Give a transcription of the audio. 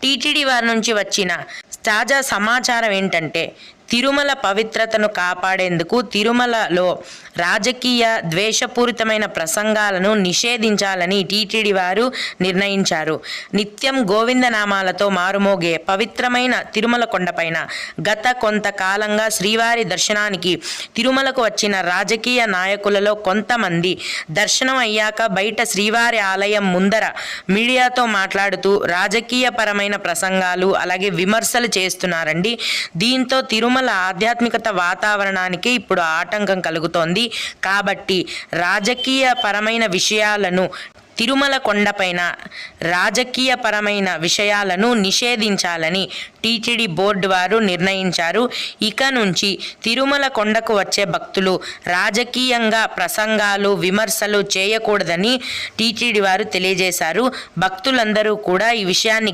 TTD వారి నుంచి వచ్చిన తాజా సమాచారం ఏంటంటే తిరుమల పవిత్రతను కాపాడేందుకు తిరుమలలో రాజకీయ ద్వేషపూరితమైన ప్రసంగాలను నిషేధించాలని టీటీడీ వారు నిర్ణయించారు. నిత్యం గోవిందనామాలతో మారుమోగే పవిత్రమైన తిరుమల కొండపైన గత కొంతకాలంగా శ్రీవారి దర్శనానికి తిరుమలకు వచ్చిన రాజకీయ నాయకులలో కొంతమంది దర్శనం అయ్యాక బయట శ్రీవారి ఆలయం ముందర మీడియాతో మాట్లాడుతూ రాజకీయపరమైన ప్రసంగాలు అలాగే విమర్శలు చేస్తున్నారండి. దీంతో తిరుమల ఆధ్యాత్మికత వాతావరణానికి ఇప్పుడు ఆటంకం కలుగుతోంది. కాబట్టి రాజకీయపరమైన విషయాలను తిరుమల కొండపైన రాజకీయపరమైన విషయాలను నిషేధించాలని టీటీడీ బోర్డు వారు నిర్ణయించారు. ఇక నుంచి తిరుమల కొండకు వచ్చే భక్తులు రాజకీయంగా ప్రసంగాలు విమర్శలు చేయకూడదని టీటీడీ వారు తెలియజేశారు. భక్తులందరూ కూడా ఈ విషయాన్ని